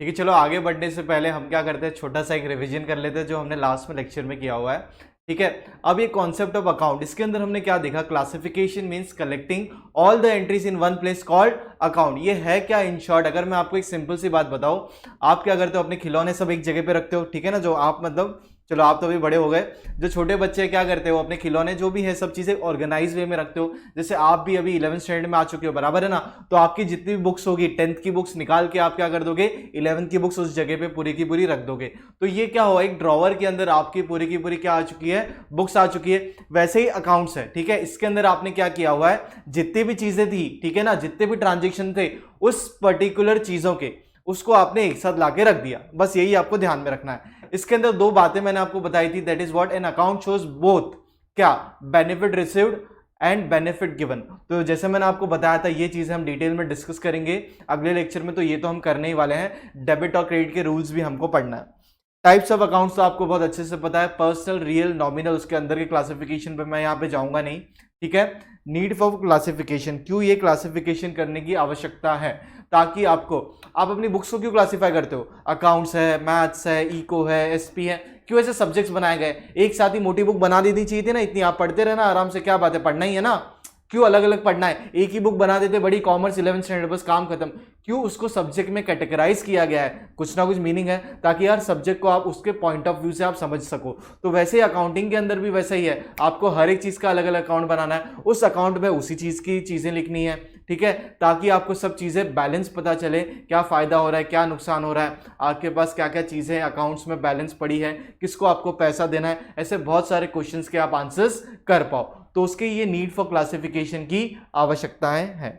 ठीक है, चलो आगे बढ़ने से पहले हम क्या करते हैं, छोटा सा एक रिवीजन कर लेते हैं जो हमने लास्ट में लेक्चर में किया हुआ है। ठीक है, अब ये कॉन्सेप्ट ऑफ अकाउंट, इसके अंदर हमने क्या देखा, classification means collecting all the entries in one place called account. ये है क्या इन शॉर्ट, अगर मैं आपको एक सिंपल सी बात बताऊं, आप क्या करते हो, अपने खिलौने सब एक जगह पे रखते हो, ठीक है ना, जो आप मतलब, चलो आप तो अभी बड़े हो गए, जो छोटे बच्चे क्या करते हो, अपने खिलौने जो भी है सब चीजें ऑर्गेनाइज वे में रखते हो। जैसे आप भी अभी 11th स्टैंडर्ड में आ चुके हो, बराबर है ना, तो आपकी जितनी भी बुक्स होगी 10th की बुक्स निकाल के आप क्या कर दोगे, 11th की बुक्स उस जगह पे पूरी की पूरी रख दोगे। तो ये क्या हुआ, एक ड्रॉवर के अंदर आपकी पूरी की पूरी क्या आ चुकी है, बुक्स आ चुकी है। वैसे ही अकाउंट्स है, ठीक है, इसके अंदर आपने क्या किया हुआ है, जितनी भी चीजें थी, ठीक है ना, जितने भी ट्रांजेक्शन थे उस पर्टिकुलर चीजों के, उसको आपने एक साथ लाके रख दिया। बस यही आपको ध्यान में रखना है। इसके अंदर दो बातें मैंने आपको बताई थी, that is what, an account shows both क्या, benefit received and benefit given. तो जैसे मैंने आपको बताया था, ये चीजें हम डिटेल में डिस्कस करेंगे अगले लेक्चर में, तो ये तो हम करने ही वाले हैं। डेबिट और क्रेडिट के रूल्स भी हमको पढ़ना है। टाइप्स ऑफ अकाउंट्स तो आपको बहुत अच्छे से पता है, पर्सनल, रियल, नॉमिनल, उसके अंदर के क्लासिफिकेशन पे मैं यहाँ पे जाऊंगा नहीं। ठीक है, नीड फॉर क्लासिफिकेशन, क्यों ये क्लासिफिकेशन करने की आवश्यकता है, ताकि आपको, आप अपनी बुक्स को क्यों क्लासिफाई करते हो, अकाउंट्स है, मैथ्स है, इको है, एसपी है, क्यों ऐसे सब्जेक्ट्स बनाए गए, एक साथ ही मोटी बुक बना देनी चाहिए थी ना, इतनी आप पढ़ते रहना आराम से, क्या बात है, पढ़ना ही है ना, क्यों अलग अलग पढ़ना है, एक ही बुक बना देते बड़ी, कॉमर्स 11th स्टैंडर्ड, बस काम खत्म। क्यों उसको सब्जेक्ट में कैटेगराइज किया गया है, कुछ ना कुछ मीनिंग है, ताकि यार सब्जेक्ट को आप उसके पॉइंट ऑफ व्यू से आप समझ सको। तो वैसे ही अकाउंटिंग के अंदर भी वैसा ही है, आपको हर एक चीज का अलग अलग अकाउंट बनाना है, उस अकाउंट में उसी चीज की चीजें लिखनी है, ठीक है, ताकि आपको सब चीजें बैलेंस पता चले, क्या फायदा हो रहा है, क्या नुकसान हो रहा है, आपके पास क्या क्या चीजें अकाउंट्स में बैलेंस पड़ी है, किसको आपको पैसा देना है, ऐसे बहुत सारे क्वेश्चंस के आप आंसर्स कर पाओ। तो उसके ये नीड फॉर क्लासिफिकेशन की आवश्यकताएं हैं।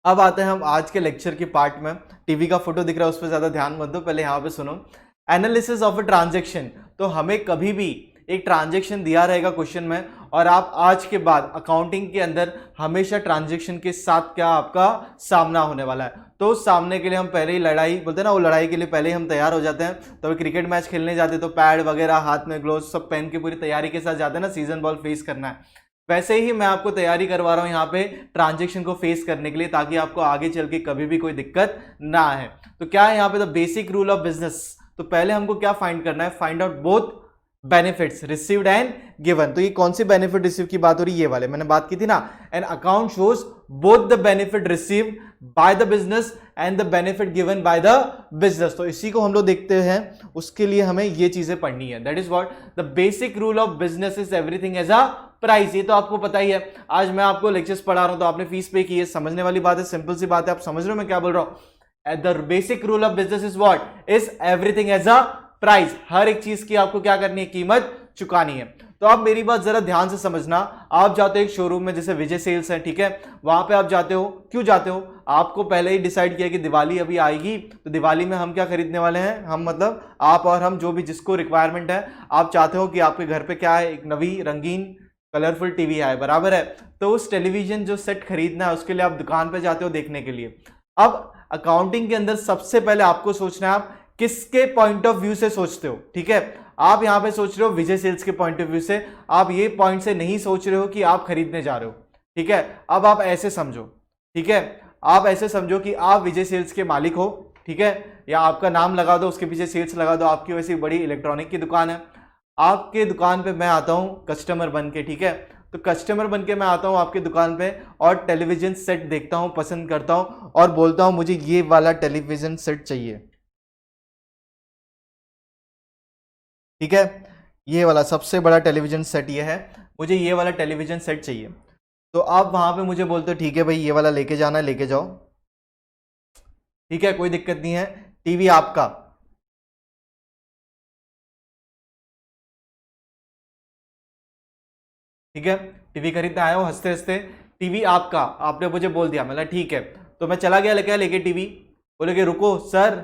अब आते हैं हम आज के लेक्चर के पार्ट में। टीवी का फोटो दिख रहा है, उस पर ज्यादा ध्यान मत दो, पहले यहां पे सुनो। एनालिसिस ऑफ अ ट्रांजेक्शन, तो हमें कभी भी एक ट्रांजेक्शन दिया रहेगा क्वेश्चन में, और आप आज के बाद अकाउंटिंग के अंदर हमेशा ट्रांजेक्शन के साथ क्या आपका सामना होने वाला है। तो उस सामने के लिए हम पहले ही लड़ाई बोलते हैं ना, वो लड़ाई के लिए पहले ही हम तैयार हो जाते हैं। तो क्रिकेट मैच खेलने जाते तो पैड वगैरह हाथ में ग्लोव्स सब पहन के पूरी तैयारी के साथ जाते हैं ना, सीजन बॉल फेस करना है। वैसे ही मैं आपको तैयारी करवा रहा हूं यहाँ पे ट्रांजेक्शन को फेस करने के लिए, ताकि आपको आगे चल के कभी भी कोई दिक्कत ना आए। तो क्या है यहाँ पे, the basic rule of business. तो पहले हमको क्या फाइंड करना है, find out both benefits received and given. तो ये कौन सी बेनिफिट रिसीव की बात हो रही है, ये वाले मैंने बात की थी ना, N account shows both the benefit received by the business and the benefit given by the business. तो इसी को हम लोग देखते हैं, उसके लिए हमें ये चीजें पढ़नी है। That is what the basic rule of business is everything as a price. ये तो आपको पता ही है, आज मैं आपको लेक्चर्स पढ़ा रहा हूं तो आपने फीस पे की है, समझने वाली बात है, सिंपल सी बात है, आप समझ रहे हो मैं क्या बोल रहा हूं। The basic rule of business is what, is everything as a price. हर एक चीज की आपको क्या करनी है, कीमत चुकानी है। तो आप मेरी बात जरा ध्यान से समझना। आप जाते हो एक शोरूम में, जैसे विजय सेल्स है, ठीक है, वहां पे आप जाते हो, क्यों जाते हो, आपको पहले ही डिसाइड किया कि दिवाली अभी आएगी, तो दिवाली में हम क्या खरीदने वाले हैं, हम मतलब आप और हम, जो भी जिसको रिक्वायरमेंट है, आप चाहते हो कि आपके घर पे क्या है, एक नवी रंगीन कलरफुल टीवी आए, बराबर है। तो उस टेलीविजन जो सेट खरीदना है, उसके लिए आप दुकान पे जाते हो देखने के लिए। अब अकाउंटिंग के अंदर सबसे पहले आपको सोचना है, आप किसके पॉइंट ऑफ व्यू से सोचते हो, ठीक है। आप यहां पे सोच रहे हो विजय सेल्स के पॉइंट ऑफ व्यू से, आप ये पॉइंट से नहीं सोच रहे हो कि आप खरीदने जा रहे हो, ठीक है। अब आप ऐसे समझो, ठीक है, आप ऐसे समझो कि आप विजय सेल्स के मालिक हो, ठीक है, या आपका नाम लगा दो, उसके पीछे सेल्स लगा दो, आपकी वैसी बड़ी इलेक्ट्रॉनिक की दुकान है। आपके दुकान पे मैं आता हूं कस्टमर बन के, ठीक है, तो कस्टमर बन के मैं आता हूं आपकी दुकान पे, और टेलीविजन सेट देखता हूं, पसंद करता हूं, और बोलता हूं मुझे ये वाला टेलीविजन सेट चाहिए, ठीक है, ये वाला सबसे बड़ा टेलीविजन सेट ये है, मुझे ये वाला टेलीविजन सेट चाहिए। तो आप वहां पे मुझे बोलते हो ठीक है भाई, ये वाला लेके जाना है, लेके जाओ, ठीक है, कोई दिक्कत नहीं है, टीवी आपका, ठीक है, टीवी खरीदने आया हो हंसते हंसते, टीवी आपका, आपने मुझे बोल दिया, मतलब ठीक है, तो मैं चला गया लेके लेके टीवी, बोले कि रुको सर,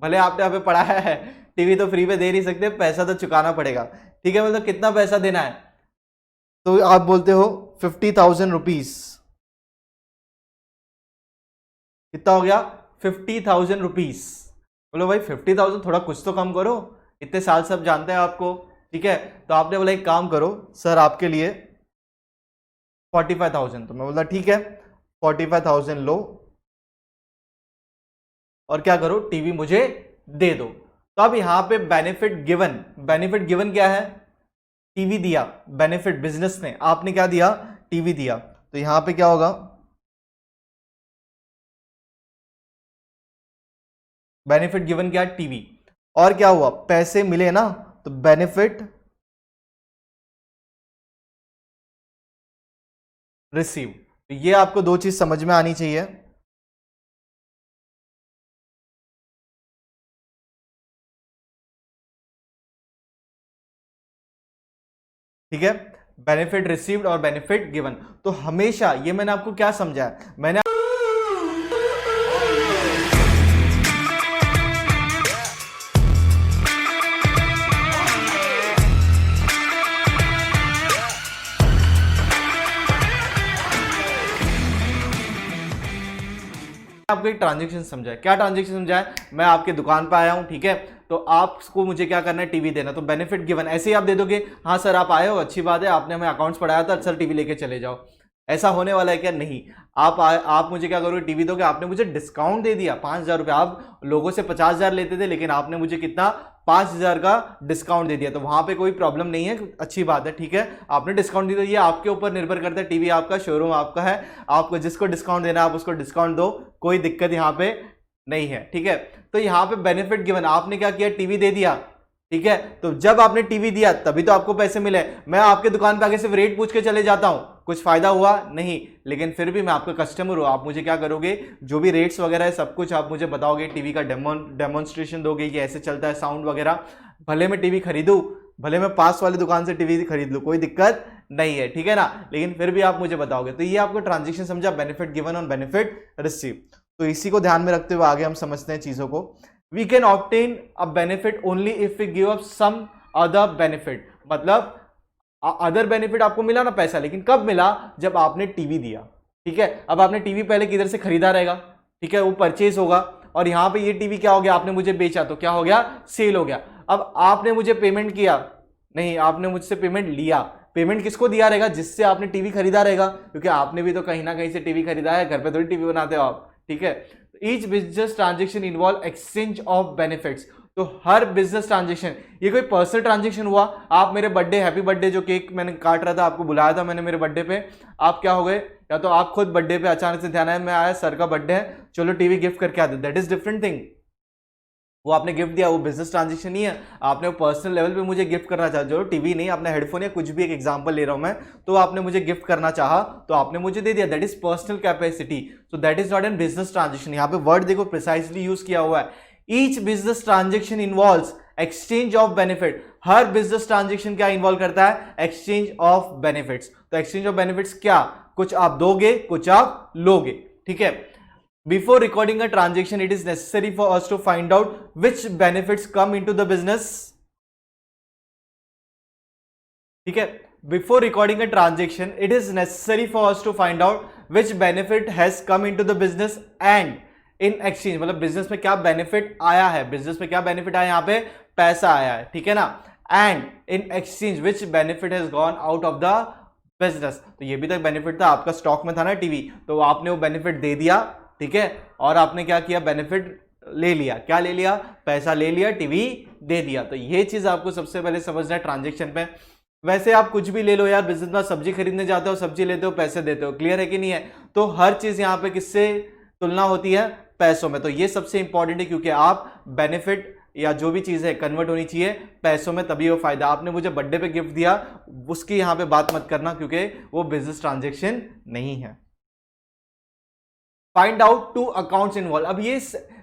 भले आपने हमें पढ़ाया है, टीवी तो फ्री में दे नहीं सकते, पैसा तो चुकाना पड़ेगा, ठीक है, मतलब कितना पैसा देना है, तो आप बोलते हो 50,000 रुपीज। कितना हो गया, 50,000 रुपीज। बोलो भाई 50,000, थोड़ा कुछ तो कम करो, इतने साल सब जानते हैं आपको, ठीक है। तो आपने बोला एक काम करो सर, आपके लिए 45,000। तो मैं बोला ठीक है, 45,000 लो, और क्या करो, टीवी मुझे दे दो। तो अब यहां पे बेनिफिट गिवन क्या है, टीवी दिया। बेनिफिट बिजनेस ने, आपने क्या दिया, टीवी दिया। तो यहां पे क्या होगा, बेनिफिट गिवन क्या, टीवी। और क्या हुआ, पैसे मिले ना, तो बेनिफिट रिसीव। तो ये आपको दो चीज समझ में आनी चाहिए। ठीक है, बेनिफिट रिसीव्ड और बेनिफिट गिवन। तो हमेशा ये मैंने आपको क्या समझाया, मैंने आपको एक ट्रांजेक्शन समझाया। क्या ट्रांजेक्शन समझाया, मैं आपके दुकान पे आया हूं, ठीक है, तो आपको मुझे क्या करना है, टीवी देना। तो बेनिफिट गिवन, ऐसे ही आप दे दोगे, हाँ सर आप आए हो, अच्छी बात है, आपने हमें अकाउंट्स पढ़ाया था, सर टीवी लेके चले जाओ। ऐसा होने वाला है क्या, नहीं। आप मुझे क्या करोगे, टीवी दोगे। आपने मुझे डिस्काउंट दे दिया 5,000 रुपये, आप लोगों से 50,000 लेते थे, लेकिन आपने मुझे कितना, 5,000 का डिस्काउंट दे दिया। तो वहां पे कोई प्रॉब्लम नहीं है, अच्छी बात है, ठीक है, आपने डिस्काउंट दिया। ये आपके ऊपर निर्भर करता है, टीवी आपका, शोरूम आपका है, आपको जिसको डिस्काउंट देना है आप उसको डिस्काउंट दो, कोई दिक्कत यहाँ पे नहीं है, ठीक है। तो यहाँ पे बेनिफिट गिवन, आपने क्या किया, टीवी दे दिया, ठीक है। तो जब आपने टीवी दिया तभी तो आपको पैसे मिले। मैं आपके दुकान पे आके सिर्फ रेट पूछ के चले जाता हूं, कुछ फायदा हुआ नहीं, लेकिन फिर भी मैं आपका कस्टमर हूं। आप मुझे क्या करोगे, जो भी रेट्स वगैरह है सब कुछ आप मुझे बताओगे, टीवी का डेमोन्स्ट्रेशन दोगे कि ऐसे चलता है साउंड वगैरह। भले मैं टीवी खरीदूं, भले मैं पास वाली दुकान से टीवी खरीद लूं, कोई दिक्कत नहीं है, ठीक है ना, लेकिन फिर भी आप मुझे बताओगे। तो ये आपको ट्रांजेक्शन समझा, बेनिफिट गिवन और बेनिफिट रिसीव। तो इसी को ध्यान में रखते हुए आगे हम समझते हैं चीजों को। We can obtain a benefit only if we give up some other benefit। मतलब अदर बेनिफिट आपको मिला ना पैसा, लेकिन कब मिला, जब आपने टीवी दिया, ठीक है। अब आपने टीवी पहले किधर से खरीदा रहेगा, ठीक है, वो परचेज होगा, और यहां पे ये टीवी क्या हो गया, आपने मुझे बेचा, तो क्या हो गया, सेल हो गया। अब आपने मुझे पेमेंट किया, नहीं, आपने मुझसे पेमेंट लिया। पेमेंट किसको दिया रहेगा, जिससे आपने टीवी खरीदा रहेगा, क्योंकि आपने भी तो कहीं ना कहीं से टीवी खरीदा है, घर पे थोड़ी टीवी बनाते हो आप, ठीक है। Each business transaction involve exchange of benefits. तो हर बिजनेस ट्रांजेक्शन, ये कोई पर्सनल ट्रांजेक्शन हुआ, आप मेरे बर्थडे, हैप्पी बर्थडे, जो केक मैंने काट रहा था, आपको बुलाया था मैंने मेरे बर्थडे पे, आप क्या हो गए, या तो आप खुद बर्थडे पे अचानक से ध्यान आया, मैं आया, सर का बर्थडे है, चलो टीवी गिफ्ट करके आते, दैट इज डिफरेंट थिंग। वो आपने गिफ्ट दिया, वो बिजनेस ट्रांजेक्शन नहीं है, आपने वो पर्सनल लेवल पे मुझे गिफ्ट करना चाहा, जो टीवी नहीं, आपने हेडफोन या कुछ भी, एक एग्जांपल ले रहा हूं मैं, तो आपने मुझे गिफ्ट करना चाहा, तो आपने मुझे दे दिया, that is personal capacity. So that is not an business transaction. यहाँ पे वर्ड देखो प्रिसाइसली यूज किया हुआ है, each business transaction involves exchange of benefit. Her business transaction क्या इन्वॉल्व करता है, एक्सचेंज ऑफ बेनिफिट्स। तो एक्सचेंज ऑफ बेनिफिट्स क्या, कुछ आप दोगे, कुछ आप लोगे, ठीक है। Before recording a transaction, it is necessary for us to find out which benefits come into the business. ठीक है, before recording a transaction, it is necessary for us to find out which benefit has come into the business and in exchange, मतलब business में क्या benefit आया है, business में क्या benefit आया, यहाँ पे पैसा आया है, ठीक है ना, and in exchange which benefit has gone out of the business. तो ये भी तक बेनिफिट था, आपका स्टॉक में था ना टीवी, तो आपने वो बेनिफिट दे दिया, ठीक है, और आपने क्या किया, बेनिफिट ले लिया, क्या ले लिया, पैसा ले लिया, टीवी दे दिया। तो ये चीज आपको सबसे पहले समझना है ट्रांजेक्शन पे। वैसे आप कुछ भी ले लो यार, बिजनेस में सब्जी खरीदने जाते हो, सब्जी लेते हो, पैसे देते हो, क्लियर है कि नहीं है। तो हर चीज यहाँ पे किससे तुलना होती है, पैसों में। तो ये सबसे इंपॉर्टेंट है, क्योंकि आप बेनिफिट या जो भी चीज है कन्वर्ट होनी चाहिए पैसों में, तभी वो फायदा। आपने मुझे बर्थडे पे गिफ्ट दिया, उसकी यहाँ पे बात मत करना, क्योंकि वो बिजनेस ट्रांजेक्शन नहीं है। Find out two accounts involve. अब ये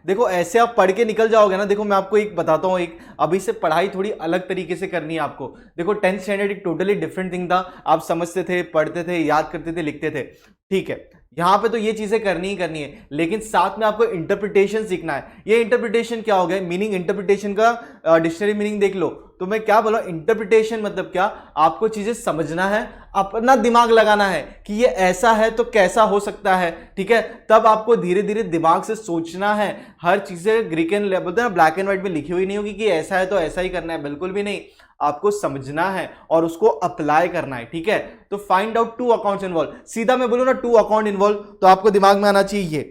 देखो, ऐसे आप पढ़ के निकल जाओगे ना, देखो मैं आपको एक बताता हूँ, एक अभी से पढ़ाई थोड़ी अलग तरीके से करनी है आपको। देखो 10th स्टैंडर्ड एक टोटली डिफरेंट थिंग था, आप समझते थे, पढ़ते थे, याद करते थे, लिखते थे, ठीक है। यहां पे तो ये चीजें करनी ही करनी है, लेकिन साथ में आपको इंटरप्रिटेशन सीखना है। ये इंटरप्रिटेशन क्या हो गया, मीनिंग, इंटरप्रिटेशन का डिक्शनरी मीनिंग देख लो। तो मैं क्या बोला, इंटरप्रिटेशन मतलब क्या, आपको चीजें समझना है, अपना दिमाग लगाना है कि ये ऐसा है तो कैसा हो सकता है, ठीक है। तब आपको धीरे धीरे दिमाग से सोचना है। हर चीजें ग्रीक एंड बोलते हैं ना, ब्लैक एंड व्हाइट में लिखी हुई नहीं होगी कि ऐसा है तो ऐसा ही करना है, बिल्कुल भी नहीं। आपको समझना है और उसको अप्लाई करना है, ठीक है। तो find out two accounts involve, सीधा मैं बोलूं ना टू अकाउंट इन्वॉल्व, तो आपको दिमाग में आना चाहिए ये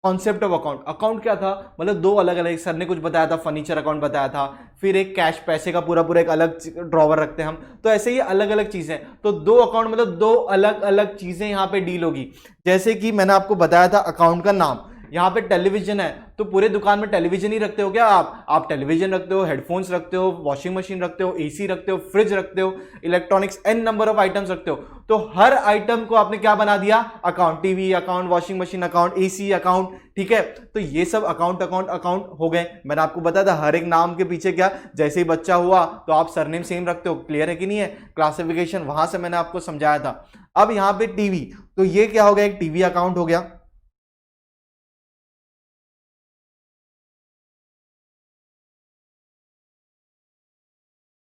कॉन्सेप्ट ऑफ अकाउंट, अकाउंट क्या था, मतलब दो अलग अलग, सर ने कुछ बताया था, फर्नीचर अकाउंट बताया था, फिर एक कैश पैसे का पूरा पूरा एक अलग ड्रॉवर रखते हैं हम, तो ऐसे ही अलग अलग चीजें, तो दो अकाउंट मतलब दो अलग अलग चीजें यहाँ पे डील होगी। जैसे कि मैंने आपको बताया था अकाउंट का नाम, यहाँ पे टेलीविजन है तो पूरे दुकान में टेलीविजन ही रखते हो क्या आप टेलीविजन रखते हो, हेडफोन्स रखते हो, वॉशिंग मशीन रखते हो, एसी रखते हो, फ्रिज रखते हो, electronics an number of items रखते हो, तो हर आइटम को आपने क्या बना दिया, account, TV account, washing machine account, AC account, ठीक है। तो ये सब अकाउंट अकाउंट अकाउंट हो गए। मैंने आपको बताया था हर एक नाम के पीछे क्या, जैसे ही बच्चा हुआ तो आप सरनेम सेम रखते हो, क्लियर है कि नहीं है, क्लासिफिकेशन वहां से मैंने आपको समझाया था। अब यहाँ पे टीवी, तो ये क्या हो गया, एक टीवी अकाउंट हो गया,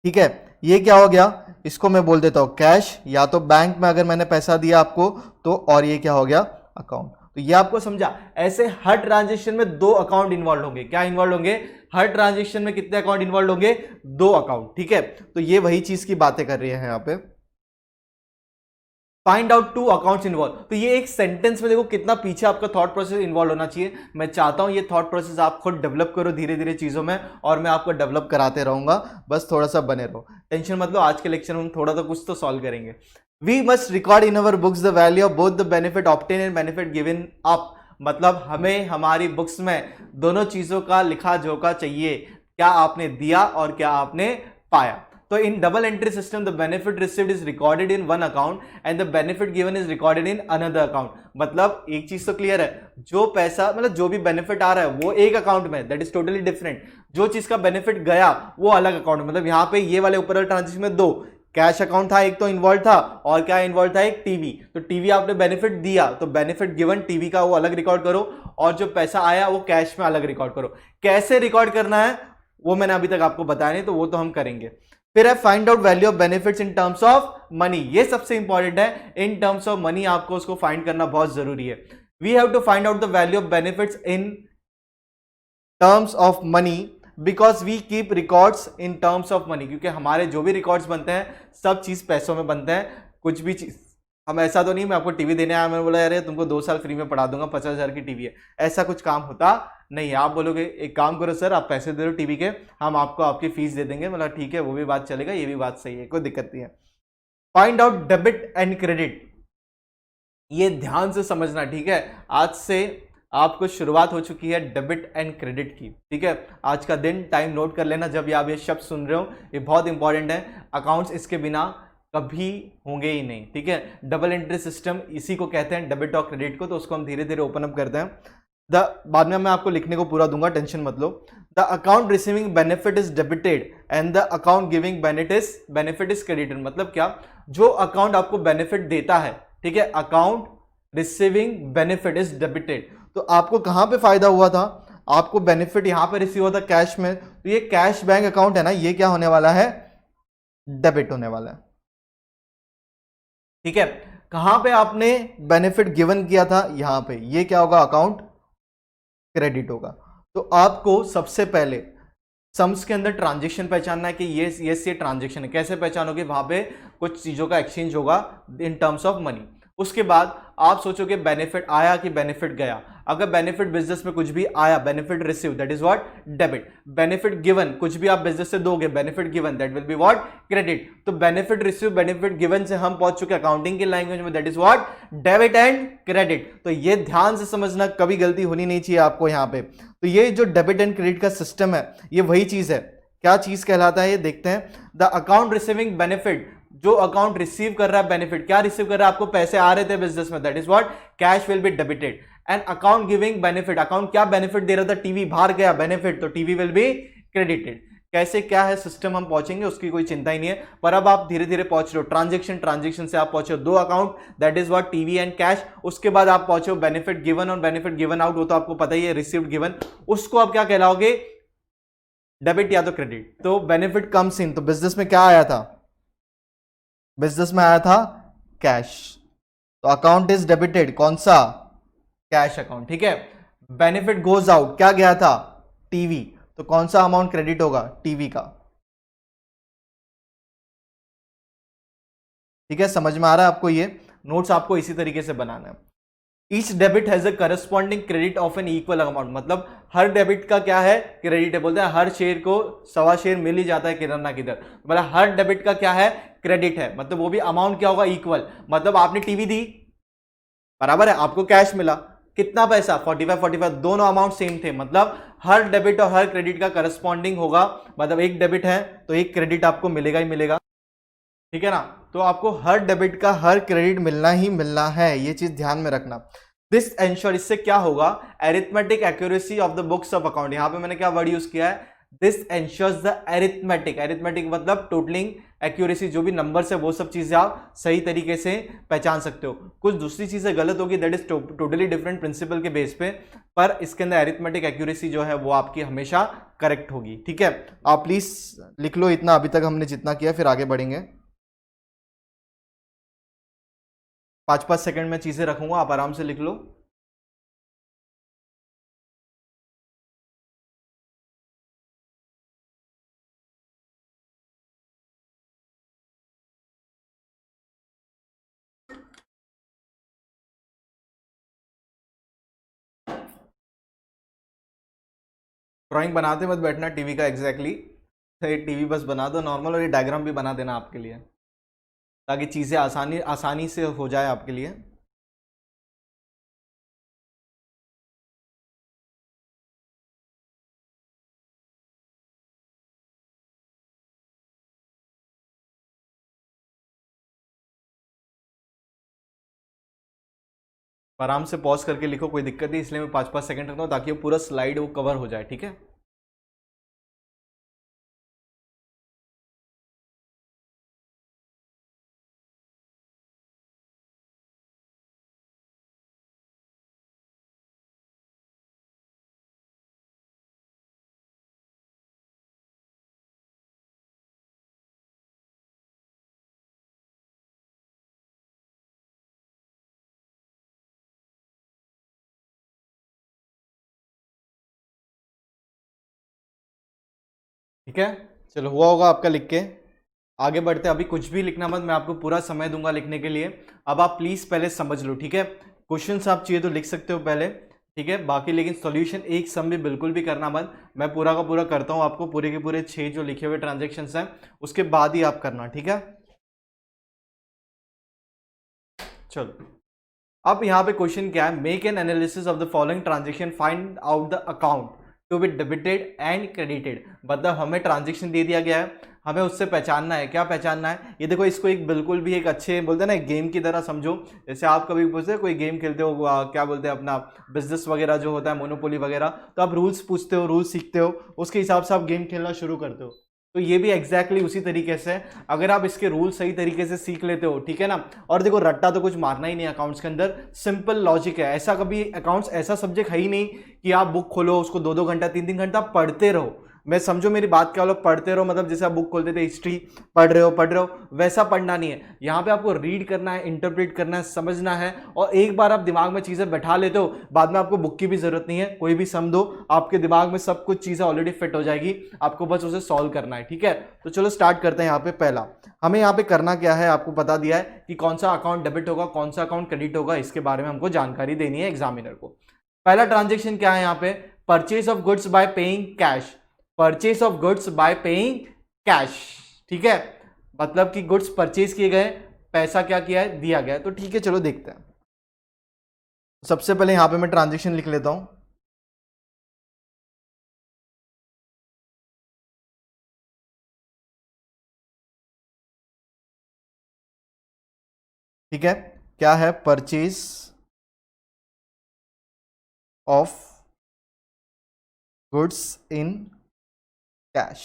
ठीक है। ये क्या हो गया, इसको मैं बोल देता हूं कैश, या तो बैंक में अगर मैंने पैसा दिया आपको तो, और ये क्या हो गया, अकाउंट। तो ये आपको समझा, ऐसे हर ट्रांजेक्शन में दो अकाउंट इन्वॉल्व होंगे, क्या इन्वॉल्व होंगे, हर ट्रांजेक्शन में कितने अकाउंट इन्वॉल्व होंगे, दो अकाउंट, ठीक है। तो ये वही चीज की बातें कर रही है यहाँ पे, find out two accounts involve. तो ये एक सेंटेंस में देखो कितना पीछे आपका थॉट प्रोसेस इन्वॉल्व होना चाहिए। मैं चाहता हूं ये थॉट प्रोसेस आप खुद डेवलप करो धीरे धीरे चीजों में, और मैं आपको डेवलप कराते रहूंगा, बस थोड़ा सा बने रहो, टेंशन मत लो। आज के लेक्चर में हम थोड़ा सा कुछ तो सॉल्व करेंगे। We must record in our books the value of both the benefit obtain and benefit given up, मतलब हमें हमारी बुक्स में दोनों चीजों का लिखा जोखा चाहिए, क्या आपने दिया और क्या आपने पाया। तो in double entry system the benefit received is recorded in one account and the benefit given is recorded in another account. मतलब एक चीज तो क्लियर है, जो पैसा मतलब जो भी बेनिफिट आ रहा है वो एक अकाउंट में, दैट इज टोटली डिफरेंट। जो चीज का बेनिफिट गया वो अलग अकाउंट, मतलब यहाँ पे ये वाले ऊपर वाले ट्रांजेक्शन में दो कैश अकाउंट था, एक तो इन्वॉल्व था, और क्या इन्वॉल्व था, एक टीवी। तो टीवी आपने बेनिफिट दिया तो बेनिफिट गिवन टीवी का वो अलग रिकॉर्ड करो, और जो पैसा आया वो कैश में अलग रिकॉर्ड करो। कैसे रिकॉर्ड करना है वो मैंने अभी तक आपको बताया नहीं, तो वो तो हम करेंगे। फिर है find out value of benefits in terms of money, ये सबसे इंपॉर्टेंट है, इन टर्म्स ऑफ मनी आपको उसको फाइंड करना बहुत जरूरी है। We have to find out the value of benefits in terms of money because we keep records in terms of money, क्योंकि हमारे जो भी रिकॉर्ड्स बनते हैं सब चीज पैसों में बनते हैं। कुछ भी चीज, हम ऐसा तो नहीं मैं आपको टीवी देने आया, मैंने बोला यार तुमको 2 साल फ्री में पढ़ा दूंगा, 50,000 की टीवी है, ऐसा कुछ काम होता नहीं है। आप बोलोगे एक काम करो सर, आप पैसे दे दो टीवी के, हम आपको आपकी फीस दे देंगे, मतलब ठीक है, वो भी बात चलेगा, ये भी बात सही है, कोई दिक्कत नहीं है। Find out debit and credit, ये ध्यान से समझना, ठीक है। आज से आपको शुरुआत हो चुकी है डेबिट एंड क्रेडिट की, ठीक है। आज का दिन टाइम नोट कर लेना जब आप ये शब्द सुन रहे हो, ये बहुत इंपॉर्टेंट है। अकाउंट्स इसके बिना कभी होंगे ही नहीं, ठीक है। डबल एंट्री सिस्टम इसी को कहते हैं, डेबिट और क्रेडिट को, तो उसको हम धीरे धीरे ओपन अप करते हैं। बाद में मैं आपको लिखने को पूरा दूंगा, टेंशन मत लो। The account receiving benefit is debited and the account giving benefit is credited. मतलब क्या, जो अकाउंट आपको बेनिफिट देता है, ठीक है, account receiving benefit is debited. तो आपको कहां पे फायदा हुआ था, आपको बेनिफिट यहां पे रिसीव हुआ था कैश में, तो ये कैश बैंक अकाउंट है ना, ये क्या होने वाला है, डेबिट होने वाला है, ठीक है। कहां पे आपने बेनिफिट गिवन किया था, यहां पे, ये क्या होगा, अकाउंट क्रेडिट होगा। तो आपको सबसे पहले सम्स के अंदर ट्रांजेक्शन पहचानना है कि ये ट्रांजेक्शन है। कैसे पहचानोगे, वहां पे कुछ चीजों का एक्सचेंज होगा इन टर्म्स ऑफ मनी। उसके बाद आप सोचोगे बेनिफिट आया कि बेनिफिट गया। अगर बेनिफिट बिजनेस में कुछ भी आया, benefit receive, that is what, debit. Benefit given, कुछ भी आप बिजनेस से दोगे, benefit given, that will be what, credit. तो बेनिफिट रिसीव, बेनिफिट गिवन से हम पहुंच चुके अकाउंटिंग की लैंग्वेज में, that is what, debit and credit. तो ये ध्यान से समझना, कभी गलती होनी नहीं चाहिए आपको यहां पे। तो ये जो डेबिट एंड क्रेडिट का सिस्टम है, ये वही चीज है। क्या चीज कहलाता है ये देखते हैं। द अकाउंट रिसीविंग बेनिफिट, जो अकाउंट रिसीव कर रहा है बेनिफिट, क्या रिसीव कर रहा है, आपको पैसे आ रहे थे बिजनेस में, that is what, cash will be debited. And account giving benefit, account क्या बेनिफिट दे रहा था, टीवी बाहर गया बेनिफिट, तो टीवी विल बी क्रेडिटेड। कैसे क्या है सिस्टम, हम पहुंचेंगे, उसकी कोई चिंता ही नहीं है। पर अब आप धीरे धीरे पहुंच रहे हो ट्रांजेक्शन से आप पहुंचे हो दो account, that is what, TV and cash. उसके बाद आप पहुंचे हो बेनिफिट गिवन और बेनिफिट गिवन आउट, वो तो आपको पता ही है, रिसीव्ड गिवन। उसको आप क्या कहलाओगे, डेबिट या तो क्रेडिट। तो बेनिफिट कम्स इन, तो बिजनेस में क्या आया था, बिजनेस में आया था कैश, तो अकाउंट इज डेबिटेड, कौन सा, कैश अकाउंट, ठीक है। बेनिफिट गोज आउट, क्या गया था, टीवी, तो कौन सा अमाउंट क्रेडिट होगा, टीवी का, ठीक है। समझ में आ रहा है आपको, ये नोट्स आपको इसी तरीके से बनाना है। Each debit has a corresponding credit of an equal amount, मतलब हर डेबिट का क्या है, क्रेडिट है। बोलते हैं हर शेयर को सवा शेयर मिल ही जाता है किधर ना किधर, मतलब हर डेबिट का क्या है, क्रेडिट है, मतलब वो भी अमाउंट क्या होगा, इक्वल। मतलब आपने टीवी दी, बराबर है, आपको कैश मिला, कितना पैसा, 45 दोनों अमाउंट सेम थे, मतलब हर डेबिट और हर क्रेडिट का करस्पॉन्डिंग होगा, मतलब एक डेबिट है तो एक क्रेडिट आपको मिलेगा ही मिलेगा, ठीक है ना। तो आपको हर डेबिट का हर क्रेडिट मिलना ही मिलना है, ये चीज ध्यान में रखना। दिस एंश्योर, इससे क्या होगा, arithmetic accuracy of the books of account. यहां पे मैंने क्या वर्ड यूज किया है, this ensures the arithmetic, arithmetic मतलब टोटलिंग एक्यूरेसी, जो भी नंबर्स है वो सब चीजें आप सही तरीके से पहचान सकते हो। कुछ दूसरी चीजें गलत होगी, that is totally different principle के बेस पे, पर इसके अंदर एरिथमेटिक एक्यूरेसी जो है वो आपकी हमेशा करेक्ट होगी, ठीक है। आप प्लीज लिख लो इतना अभी तक हमने जितना किया, फिर आगे बढ़ेंगे। 5-5 सेकंड में चीजें रखूंगा, आप आराम से लिख लो। ड्राइंग बनाते मत बैठना टीवी का, एग्जैक्टली टीवी बस बना दो नॉर्मल, और ये डायग्राम भी बना देना आपके लिए, ताकि चीजें आसानी से हो जाए आपके लिए। आराम से पॉज करके लिखो, कोई दिक्कत नहीं, इसलिए मैं 5-5 सेकंड रखता हूँ ताकि वो पूरा स्लाइड वो कवर हो जाए, ठीक है। ठीक है, चलो हुआ होगा आपका लिख के, आगे बढ़ते हैं। अभी कुछ भी लिखना मत, मैं आपको पूरा समय दूंगा लिखने के लिए। अब आप प्लीज पहले समझ लो, ठीक है। क्वेश्चंस आप चाहिए तो लिख सकते हो पहले, ठीक है, बाकी लेकिन सॉल्यूशन एक सम भी बिल्कुल भी करना मत, मैं पूरा का पूरा करता हूं आपको, पूरे के पूरे 6 जो लिखे हुए ट्रांजेक्शन हैं उसके बाद ही आप करना, ठीक है। चलो, अब यहाँ पे क्वेश्चन क्या है, make an analysis of the following transaction, find out the account to be debited and credited. मतलब हमें ट्रांजेक्शन दे दिया गया है, हमें उससे पहचानना है, क्या पहचानना है, ये देखो, इसको एक बिल्कुल भी एक अच्छे बोलते हैं ना, एक गेम की तरह समझो। जैसे आप कभी पूछते हो, कोई गेम खेलते हो, क्या बोलते हैं अपना बिजनेस वगैरह जो होता है, मोनोपोली वगैरह, तो आप रूल्स पूछते हो, रूल्स सीखते हो, उसके हिसाब से आप गेम खेलना शुरू करते हो। तो ये भी एग्जैक्टली उसी तरीके से, अगर आप इसके रूल सही तरीके से सीख लेते हो, ठीक है ना। और देखो, रट्टा तो कुछ मारना ही नहीं अकाउंट्स के अंदर, सिंपल लॉजिक है, ऐसा कभी अकाउंट्स ऐसा सब्जेक्ट है ही नहीं कि आप बुक खोलो, उसको 2-2 घंटा 3-3 घंटा पढ़ते रहो। मैं समझो मेरी बात क्या, लोग पढ़ते रहो मतलब जैसे आप बुक खोलते थे, हिस्ट्री पढ़ रहे हो, वैसा पढ़ना नहीं है। यहाँ पे आपको रीड करना है, इंटरप्रेट करना है, समझना है, और एक बार आप दिमाग में चीजें बैठा लेते हो, बाद में आपको बुक की भी जरूरत नहीं है, कोई भी सम दो, आपके दिमाग में सब कुछ चीजें ऑलरेडी फिट हो जाएगी, आपको बस उसे सॉल्व करना है, ठीक है। तो चलो स्टार्ट करते हैं। यहाँ पे पहला हमें यहाँ पे करना क्या है, आपको बता दिया है कि कौन सा अकाउंट डेबिट होगा, कौन सा अकाउंट क्रेडिट होगा, इसके बारे में हमको जानकारी देनी है एग्जामिनर को। पहला ट्रांजेक्शन क्या है यहाँ पे, purchase of goods by paying cash, purchase of goods by paying cash, ठीक है, मतलब कि गुड्स परचेज किए गए, पैसा क्या किया है, दिया गया है। तो ठीक है, चलो देखते हैं। सबसे पहले यहां पे मैं ट्रांजेक्शन लिख लेता हूं, ठीक है। क्या है, purchase of goods in cash,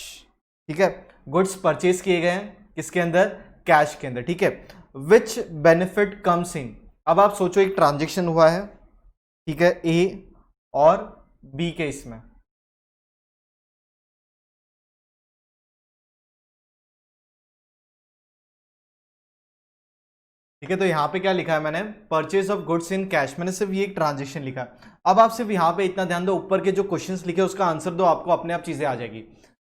ठीक है, गुड्स परचेज किए गए हैं किसके अंदर, कैश के अंदर, ठीक है। विच बेनिफिट कम्स इन, अब आप सोचो एक ट्रांजेक्शन हुआ है, ठीक है, ए और बी के इसमें, ठीक है। तो यहां पे क्या लिखा है मैंने, purchase of goods in cash, मैंने सिर्फ ये एक ट्रांजेक्शन लिखा है। अब आप सिर्फ यहां पे इतना ध्यान दो, ऊपर के जो क्वेश्चंस लिखे उसका आंसर दो, आपको अपने आप चीजें आ जाएगी।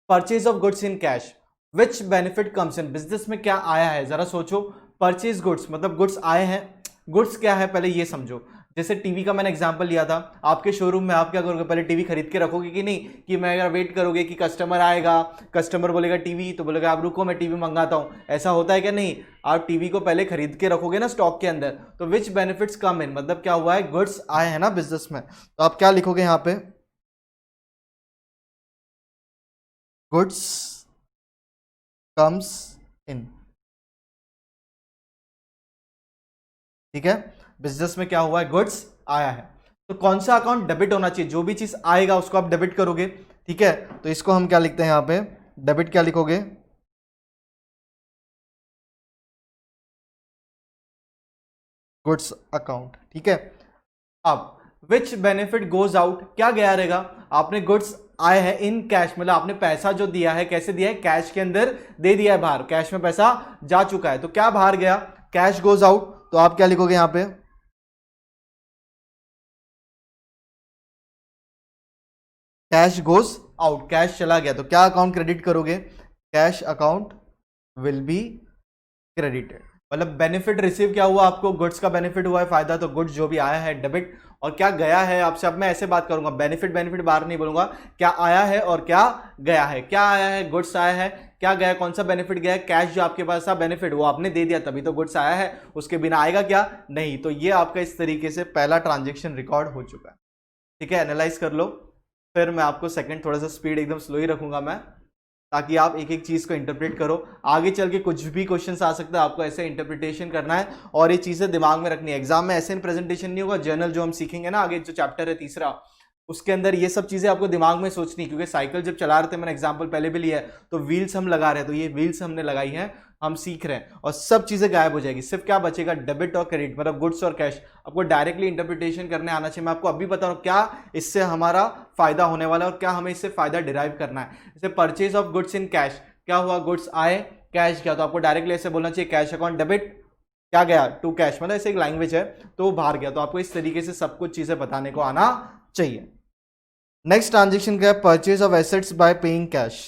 Purchase of goods in cash, which benefit comes in, business में क्या आया है, जरा सोचो। परचेज गुड्स मतलब गुड्स आए हैं, गुड्स क्या है पहले ये समझो, जैसे टीवी का मैंने एग्जांपल लिया था, आपके शोरूम में आप क्या करोगे, पहले टीवी खरीद के रखोगे कि नहीं, कि मैं अगर वेट करोगे कि कस्टमर आएगा, कस्टमर बोलेगा टीवी, तो बोलेगा आप रुको मैं टीवी मंगाता हूं, ऐसा होता है क्या? नहीं, आप टीवी को पहले खरीद के रखोगे ना स्टॉक के अंदर। तो विच बेनिफिट्स कम इन, मतलब क्या हुआ है, गुड्स आए हैं ना बिजनेस में, तो आप क्या लिखोगे यहां पे, गुड्स कम्स इन। ठीक है, बिजनेस में क्या हुआ है, गुड्स आया है। तो कौन सा अकाउंट डेबिट होना चाहिए, जो भी चीज आएगा उसको आप डेबिट करोगे। ठीक है, तो इसको हम क्या लिखते हैं यहां पे, डेबिट क्या लिखोगे, गुड्स अकाउंट। ठीक है, अब विच बेनिफिट गोज आउट, क्या गया रहेगा, आपने गुड्स आए हैं इन कैश, मतलब आपने पैसा जो दिया है कैसे दिया है, कैश के अंदर दे दिया है बाहर, कैश में पैसा जा चुका है, तो क्या बाहर गया, कैश गोज आउट। तो आप क्या लिखोगे यहां पे, कैश गोज आउट, कैश चला गया, तो क्या अकाउंट क्रेडिट करोगे, cash account will be credited. मतलब बेनिफिट रिसीव क्या हुआ, आपको गुड्स का बेनिफिट हुआ है, फायदा, तो गुड्स जो भी आया है डेबिट, और क्या गया है आपसे, अब मैं ऐसे बात करूंगा, बेनिफिट बेनिफिट बाहर नहीं बोलूंगा, क्या आया है और क्या गया है, क्या आया है, गुड्स आया है, क्या गया, कौन सा बेनिफिट गया है, कैश जो आपके पास था बेनिफिट वो आपने दे दिया तभी तो गुड्स आया है, उसके बिना आएगा क्या, नहीं। तो ये आपका इस तरीके से पहला ट्रांजेक्शन रिकॉर्ड हो चुका है। ठीक है, एनालाइज कर लो, फिर मैं आपको सेकंड थोड़ा सा स्पीड एकदम स्लो ही रखूंगा मैं, ताकि आप एक एक चीज को इंटरप्रेट करो, आगे चल के कुछ भी क्वेश्चंस आ सकता है, आपको ऐसे इंटरप्रिटेशन करना है और ये चीजें दिमाग में रखनी है। एग्जाम में ऐसे प्रेजेंटेशन नहीं होगा, जर्नल जो हम सीखेंगे ना आगे जो चैप्टर है तीसरा, उसके अंदर ये सब चीजें आपको दिमाग में सोचनी, क्योंकि साइकिल जब चला रहे थे, मैंने एग्जांपल पहले भी लिया है, तो व्हील्स हम लगा रहे हैं, तो ये व्हील्स हमने लगाई हैं, हम सीख रहे हैं, और सब चीजें गायब हो जाएगी, सिर्फ क्या बचेगा, डेबिट और क्रेडिट, मतलब गुड्स और कैश। आपको डायरेक्टली इंटरप्रिटेशन करने आना चाहिए। मैं आपको अभी बता रहा हूं क्या इससे हमारा फायदा होने वाला है और क्या हमें इससे फायदा डिराइव करना है। जैसे purchase of goods in cash, क्या हुआ, गुड्स आए, कैश गया, तो आपको डायरेक्टली ऐसे बोलना चाहिए, कैश अकाउंट डेबिट, क्या गया, टू कैश, मतलब ऐसे एक लैंग्वेज है तो वो बाहर गया, तो आपको इस तरीके से सब कुछ चीजें बताने को आना चाहिए। नेक्स्ट ट्रांजेक्शन क्या है, purchase of assets bye paying cash.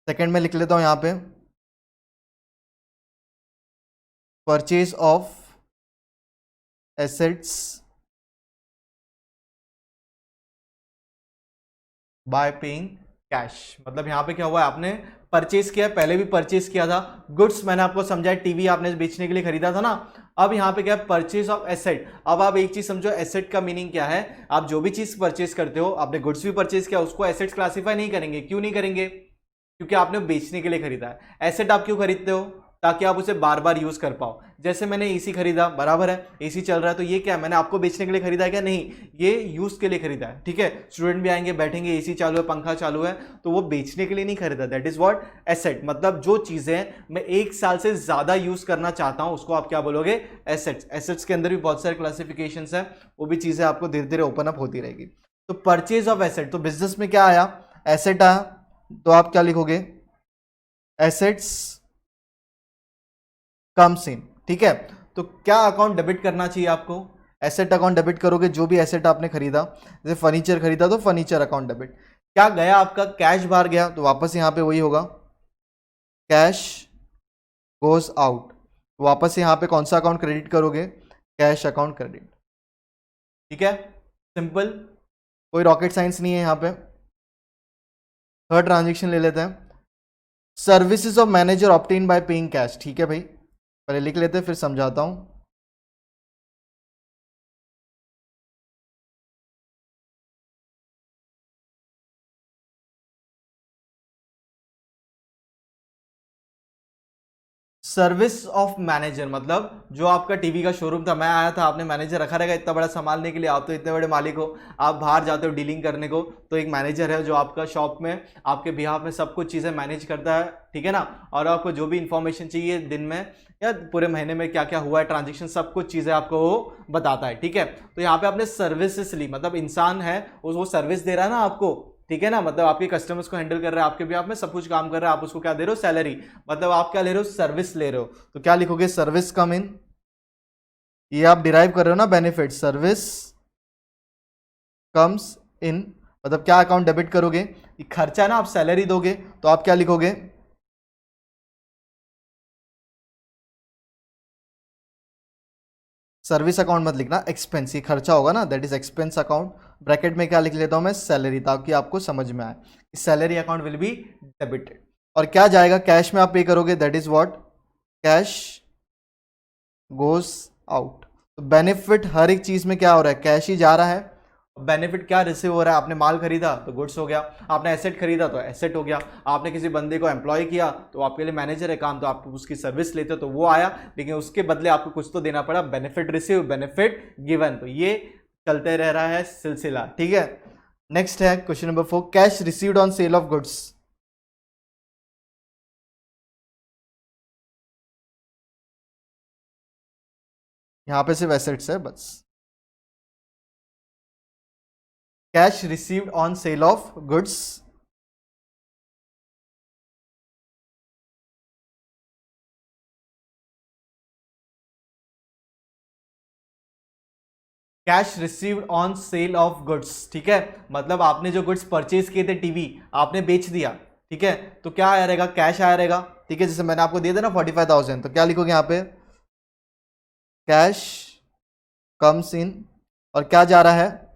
Second में लिख लेता हूं यहां पे, purchase of assets bye paying cash, मतलब यहां पे क्या हुआ है, आपने परचेज किया, पहले भी परचेज किया था, गुड्स मैंने आपको समझाया, टीवी आपने बेचने के लिए खरीदा था ना, अब यहां पे क्या है, परचेज ऑफ एसेट। अब आप एक चीज समझो, एसेट का मीनिंग क्या है, आप जो भी चीज परचेज करते हो, आपने गुड्स भी परचेज किया, उसको एसेट्स क्लासिफाई नहीं करेंगे, क्यों नहीं करेंगे, क्योंकि आपने बेचने के लिए खरीदा है। एसेट आप क्यों खरीदते हो, ताकि आप उसे बार बार यूज कर पाओ। जैसे मैंने एसी खरीदा, बराबर है, एसी चल रहा है, तो ये क्या है, मैंने आपको बेचने के लिए खरीदा है क्या, नहीं, ये यूज के लिए खरीदा है। ठीक है, स्टूडेंट भी आएंगे, बैठेंगे, एसी चालू है, पंखा चालू है, तो वो बेचने के लिए नहीं खरीदा, दैट इज व्हाट एसेट, मतलब जो चीजें मैं एक साल से ज्यादा यूज करना चाहता हूं उसको आप क्या बोलोगे, एसेट्स। एसेट्स के अंदर भी बहुत सारे क्लासिफिकेशन है, वो भी चीजें आपको धीरे धीरे ओपन अप होती रहेगी। तो परचेज ऑफ एसेट, तो बिजनेस में क्या आया, एसेट आया, तो आप क्या लिखोगे, एसेट्स कम्स इन। ठीक है, तो क्या अकाउंट डेबिट करना चाहिए आपको, एसेट अकाउंट डेबिट करोगे, जो भी एसेट आपने खरीदा, जैसे फर्नीचर खरीदा तो फर्नीचर अकाउंट डेबिट। क्या गया आपका, कैश बाहर गया, तो वापस यहां पे वही होगा, कैश गोज आउट, वापस यहां पे कौन सा अकाउंट क्रेडिट करोगे, कैश अकाउंट क्रेडिट। ठीक है, सिंपल, कोई रॉकेट साइंस नहीं है यहां पे। थर्ड ट्रांजेक्शन ले लेते हैं, services of manager obtain bye paying cash. ठीक है भाई, पहले लिख लेते हैं फिर समझाता हूं। सर्विस ऑफ मैनेजर, मतलब जो आपका टीवी का शोरूम था, मैं आया था, आपने मैनेजर रखा रहेगा इतना बड़ा संभालने के लिए, आप तो इतने बड़े मालिक हो, आप बाहर जाते हो डीलिंग करने को, तो एक मैनेजर है जो आपका शॉप में आपके बिहाफ में सब कुछ चीजें मैनेज करता है। ठीक है ना, और आपको जो भी इंफॉर्मेशन चाहिए दिन में या पूरे महीने में क्या क्या हुआ है ट्रांजेक्शन, सब कुछ चीजें आपको वो बताता है। ठीक है, तो यहाँ पे आपने सर्विसेज ली, मतलब इंसान है वो सर्विस दे रहा है ना आपको। ठीक है ना, मतलब आपके कस्टमर्स को हैंडल कर रहा है, आपके भी आप में सब कुछ काम कर रहा है, आप उसको क्या दे रहे हो, सैलरी, मतलब आप क्या ले रहे हो, सर्विस ले रहे हो, तो क्या लिखोगे, सर्विस कम इन, ये आप डिराइव कर रहे हो ना बेनिफिट, सर्विस कम्स इन, मतलब क्या अकाउंट डेबिट करोगे, ये खर्चा ना, आप सैलरी दोगे, तो आप क्या लिखोगे, सर्विस अकाउंट मत लिखना, एक्सपेंस, ये खर्चा होगा ना, that is expense account. Bracket में क्या लिख लेता हूं मैं, सैलरी, ताकि आपको समझ में आए। Salary account will be debited. और क्या जाएगा, कैश में आप पे करोगे, that is what, cash goes out. तो बेनिफिट हर एक चीज में क्या हो रहा है, कैश ही जा रहा है। बेनिफिट क्या रिसीव हो रहा है, आपने माल खरीदा तो गुड्स हो गया, आपने एसेट खरीदा तो एसेट हो गया, आपने किसी बंदे को एम्प्लॉय किया तो आपके लिए मैनेजर है काम, तो आप उसकी सर्विस लेते हो तो वो आया, लेकिन उसके बदले आपको कुछ तो देना पड़ा, बेनिफिट रिसीव, बेनिफिट गिवन। तो ये चलते रह रहा है सिलसिला, ठीक है। नेक्स्ट है question number 4, cash received on sale of goods. यहां पे सिर्फ एसेट्स है बस। Cash received on sale of goods, cash received on sale of goods, ठीक है, मतलब आपने जो गुड्स परचेज किए थे, टीवी आपने बेच दिया, ठीक है, तो क्या आया रहेगा, कैश आया रहेगा, ठीक है। जैसे मैंने आपको दिया था ना 45,000, तो क्या लिखोगे यहाँ पे, कैश कम्स इन, और क्या जा रहा है,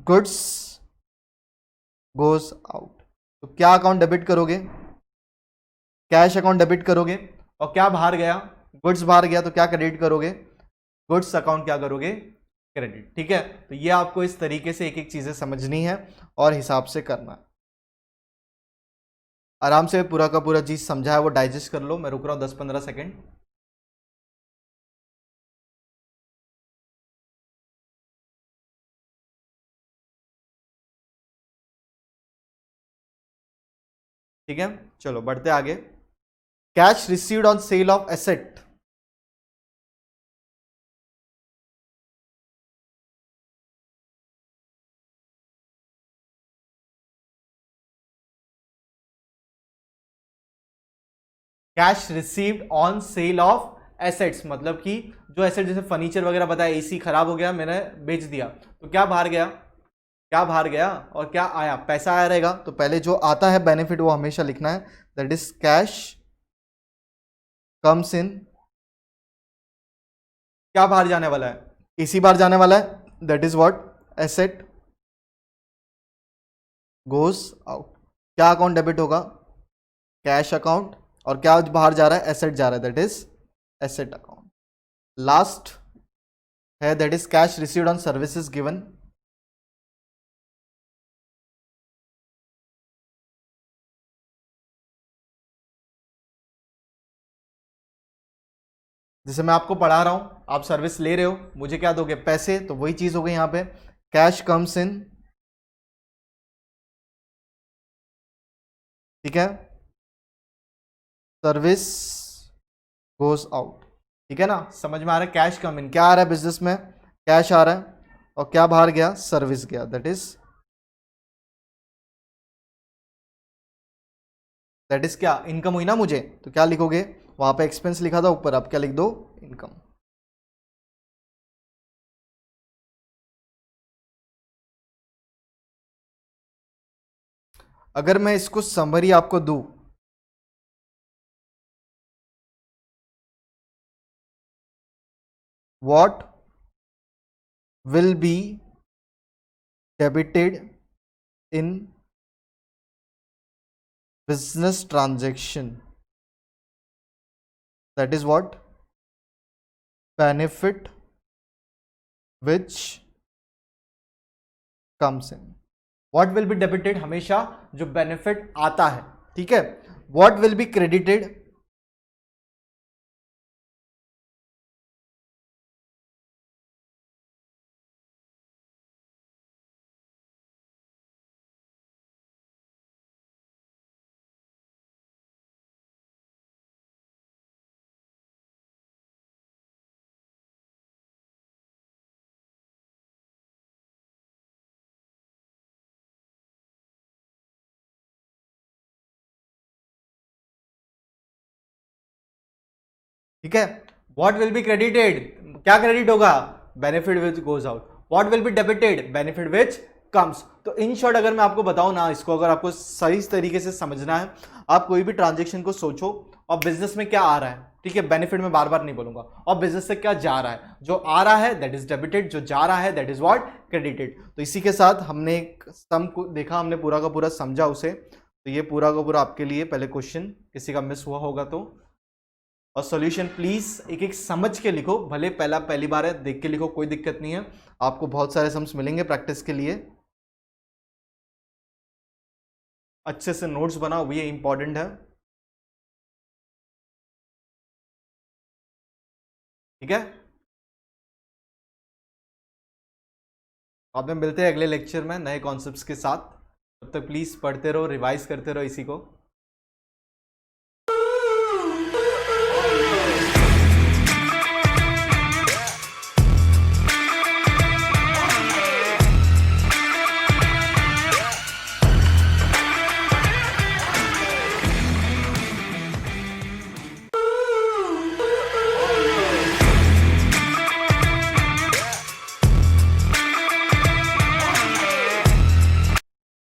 गुड्स गोस आउट। तो क्या अकाउंट डेबिट करोगे, कैश अकाउंट डेबिट करोगे, और क्या बाहर गया, गुड्स बाहर गया, तो क्या क्रेडिट करोगे, गुड्स अकाउंट क्या करोगे, क्रेडिट, ठीक है। तो ये आपको इस तरीके से एक एक चीजें समझनी है और हिसाब से करना है। आराम से पूरा का पूरा चीज समझा है वो डाइजेस्ट कर लो, मैं रुक रहा हूं 10-15 सेकेंड। ठीक है, चलो बढ़ते आगे। Cash received on sale of asset, cash received on sale of assets, मतलब कि जो एसेट, जैसे फर्नीचर वगैरह बताया, एसी खराब हो गया मैंने बेच दिया, तो क्या बाहर गया, क्या बाहर गया और क्या आया, पैसा आया रहेगा। तो पहले जो आता है बेनिफिट वो हमेशा लिखना है, that is cash comes in, क्या बाहर जाने वाला है, एसी बाहर जाने वाला है, that is what, asset goes out. क्या अकाउंट डेबिट होगा, कैश अकाउंट, और क्या बाहर जा रहा है, एसेट जा रहा है, that is asset account. Last है that is cash received on services given, जैसे मैं आपको पढ़ा रहा हूं, आप सर्विस ले रहे हो, मुझे क्या दोगे, पैसे, तो वही चीज हो गई यहां पे, कैश कम्स इन, ठीक है, सर्विस गोस आउट, ठीक है ना, समझ में आ रहा है। कैश कम इन, क्या आ रहा है बिजनेस में, कैश आ रहा है, और क्या बाहर गया, सर्विस गया, दैट इज क्या, इनकम हुई ना मुझे, तो क्या लिखोगे, वहां पे एक्सपेंस लिखा था ऊपर, आप क्या लिख दो, इनकम। अगर मैं इसको समरी आपको दूं, what will be debited in business transaction, that is what, benefit which comes in, what will be debited, हमेशा जो बेनिफिट आता है, ठीक है, what will be credited, ठीक है, व्हाट विल बी क्रेडिटेड, क्या क्रेडिट होगा, benefit which goes out, what will be debited, benefit which comes. तो इन शॉर्ट अगर मैं आपको बताऊं ना, इसको अगर आपको सही तरीके से समझना है, आप कोई भी ट्रांजेक्शन को सोचो और बिजनेस में क्या आ रहा है, ठीक है, बेनिफिट में बार बार नहीं बोलूंगा, और बिजनेस से क्या जा रहा है, जो आ रहा है दैट इज डेबिटेड, जो जा रहा है दैट इज व्हाट क्रेडिटेड। तो इसी के साथ हमने एक सम को देखा, हमने पूरा का पूरा समझा उसे। तो ये पूरा का पूरा आपके लिए पहले क्वेश्चन, किसी का मिस हुआ होगा तो, और सॉल्यूशन प्लीज एक एक समझ के लिखो, भले पहली बार है देख के लिखो, कोई दिक्कत नहीं है, आपको बहुत सारे सम्स मिलेंगे प्रैक्टिस के लिए। अच्छे से नोट्स बनाओ, ये इंपॉर्टेंट है, ठीक है। बाद में मिलते हैं अगले लेक्चर में नए कॉन्सेप्ट्स के साथ, तब तक प्लीज पढ़ते रहो, रिवाइज करते रहो इसी को।